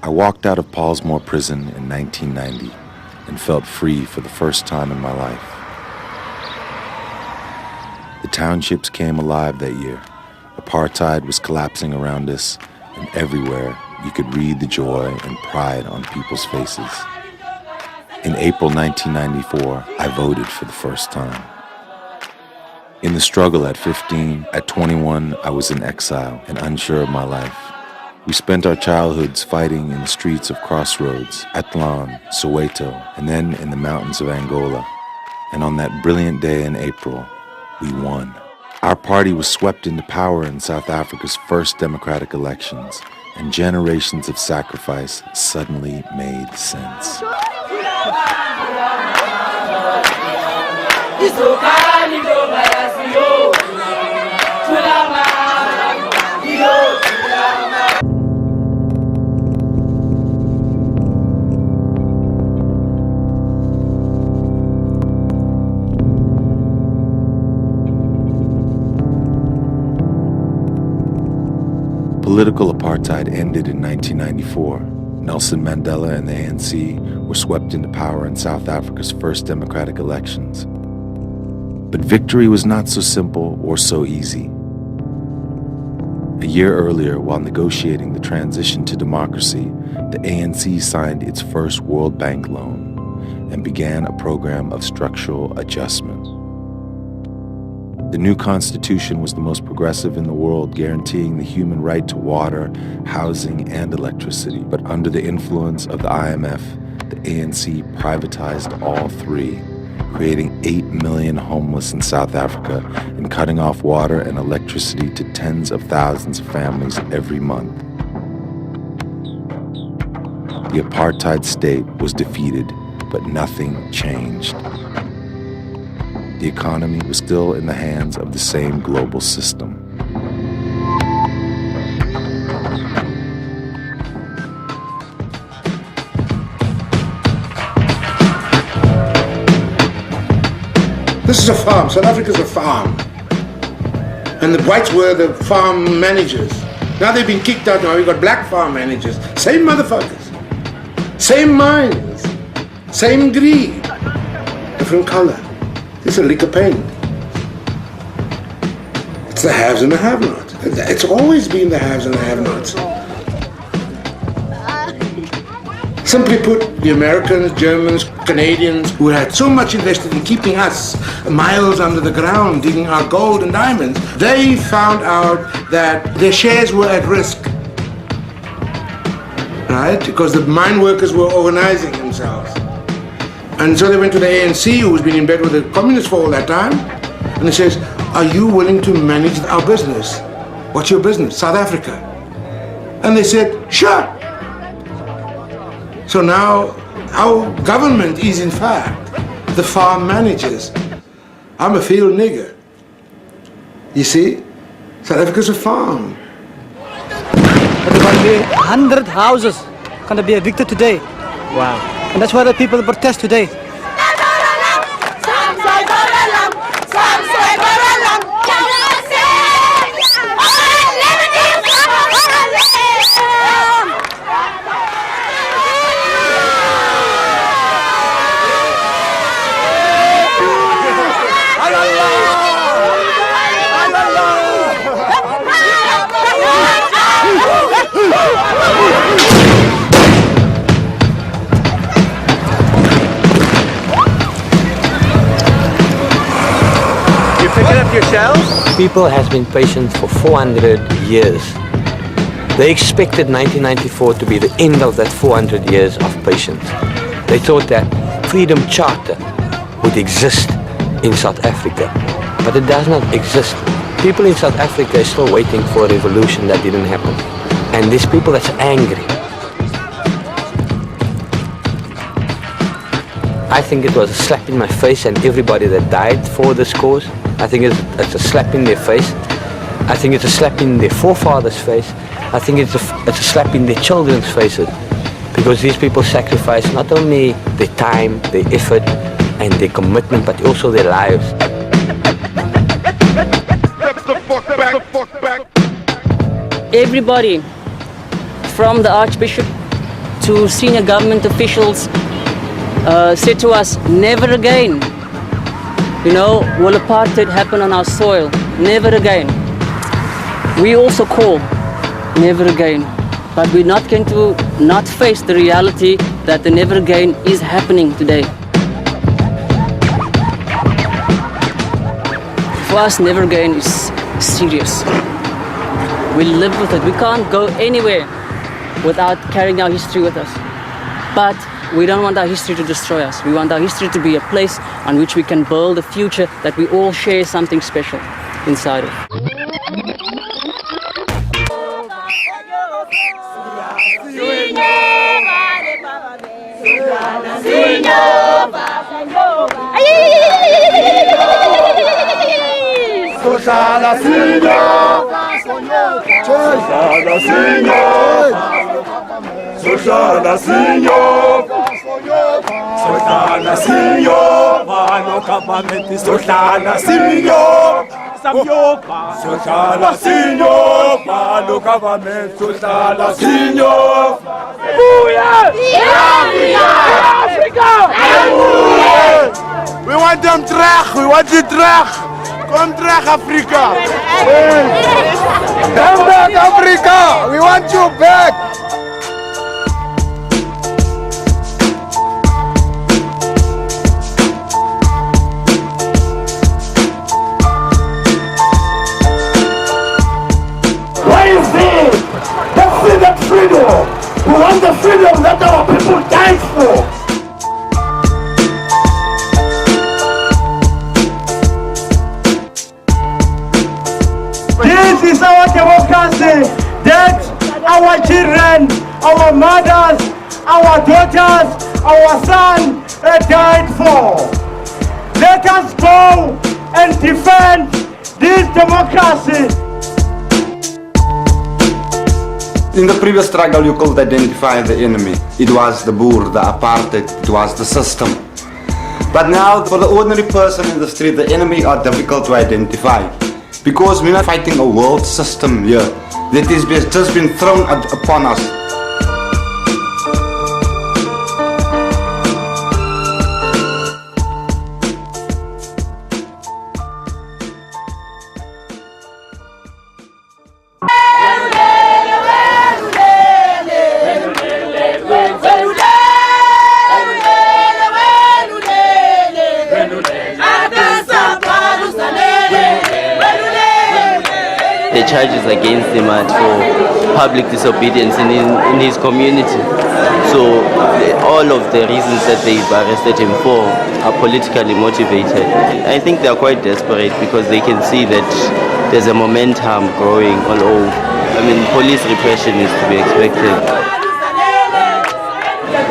I walked out of Paulsmoor Prison in 1990 and felt free for the first time in my life. The townships came alive that year. Apartheid was collapsing around us, and everywhere you could read the joy and pride on people's faces. In April 1994, I voted for the first time. In the struggle at 15, at 21, I was in exile and unsure of my life. We spent our childhoods fighting in the streets of Crossroads, Athlone, Soweto, and then in the mountains of Angola. And on that brilliant day in April, we won. Our party was swept into power in South Africa's first democratic elections, and generations of sacrifice suddenly made sense. Political apartheid ended in 1994. Nelson Mandela and the ANC were swept into power in South Africa's first democratic elections. But victory was not so simple or so easy. A year earlier, while negotiating the transition to democracy, the ANC signed its first World Bank loan and began a program of structural adjustment. The new constitution was the most progressive in the world, guaranteeing the human right to water, housing, and electricity. But under the influence of the IMF, the ANC privatized all three, creating 8 million homeless in South Africa and cutting off water and electricity to tens of thousands of families every month. The apartheid state was defeated, but nothing changed. The economy was still in the hands of the same global system. This is a farm. South Africa is a farm. And the whites were the farm managers. Now they've been kicked out. Now we've got black farm managers. Same motherfuckers. Same minds. Same greed. Different color. It's a lick of paint. It's the haves and the have-nots. It's always been the haves and the have-nots. Simply put, the Americans, Germans, Canadians, who had so much invested in keeping us miles under the ground, digging our gold and diamonds, they found out that their shares were at risk. Right? Because the mine workers were organizing themselves. And so they went to the ANC, who's been in bed with the communists for all that time, and they says, are you willing to manage our business? What's your business? South Africa. And they said, sure. So now our government is in fact the farm managers. I'm a field nigger. You see? South Africa's a farm. 100 houses gonna be evicted today. Wow. And that's why the people protest today. People has been patient for 400 years. They expected 1994 to be the end of that 400 years of patience. They thought that Freedom Charter would exist in South Africa, but it does not exist. People in South Africa are still waiting for a revolution that didn't happen. And these people that's angry. I think it was a slap in my face, and everybody that died for this cause, I think it's a slap in their face. I think it's a slap in their forefathers' face. I think it's a slap in their children's faces. Because these people sacrifice not only their time, their effort, and their commitment, but also their lives. Everybody, from the Archbishop to senior government officials said to us, never again, will apartheid happen on our soil, never again. We also call, never again, but we're not going to not face the reality that the never again is happening today. For us, never again is serious. We live with it. We can't go anywhere without carrying our history with us. But we don't want our history to destroy us. We want our history to be a place on which we can build a future that we all share something special inside of. Susana Senhor, Susana Senhor, Susana Senhor, Susana Senhor, mano campamento, Susana Senhor, Susana Senhor, mano campamento, Susana Senhor. Africa! We want them terug, we want you terug. Kom terug, Afrika! Come back, Africa! We want you back! Why is this? Let's see that freedom! We want the freedom that our people died for! This is our democracy that our children, our mothers, our daughters, our sons died for. Let us go and defend this democracy. In the previous struggle you could identify the enemy. It was the boer, the apartheid, it was the system. But now for the ordinary person in the street, the enemy are difficult to identify. Because we're not fighting a world system here that is just been thrown upon us. The charges against him are for public disobedience in his community. So all of the reasons that they've arrested him for are politically motivated. I think they're quite desperate because they can see that there's a momentum growing all over. I mean, police repression is to be expected.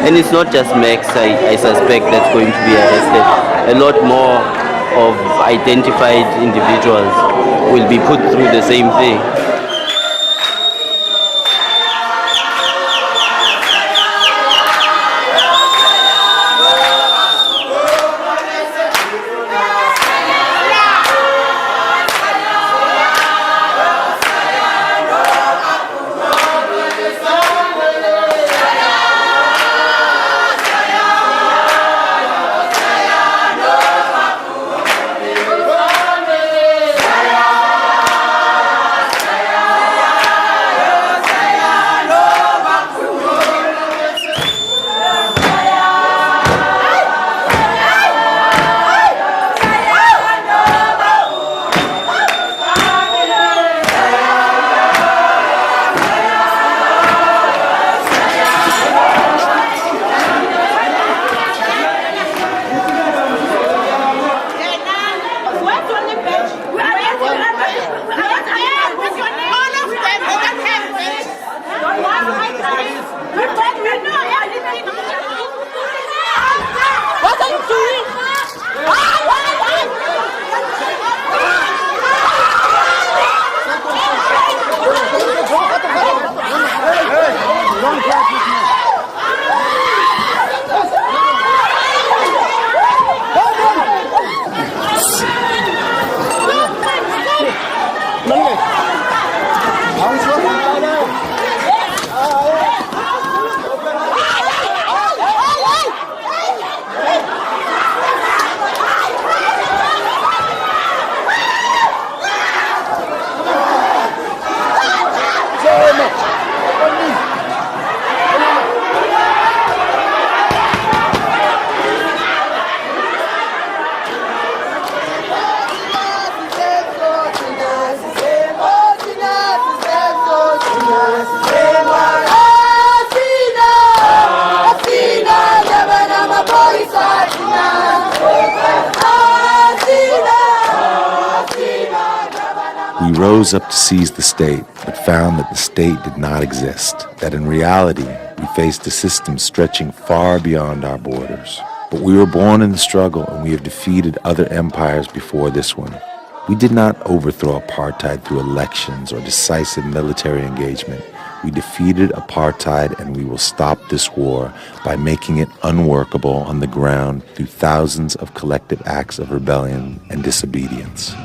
And it's not just Max, I suspect, that's going to be arrested. A lot more of identified individuals will be put through the same thing. We rose up to seize the state, but found that the state did not exist, that in reality, we faced a system stretching far beyond our borders. But we were born in the struggle, and we have defeated other empires before this one. We did not overthrow apartheid through elections or decisive military engagement. We defeated apartheid, and we will stop this war by making it unworkable on the ground through thousands of collective acts of rebellion and disobedience.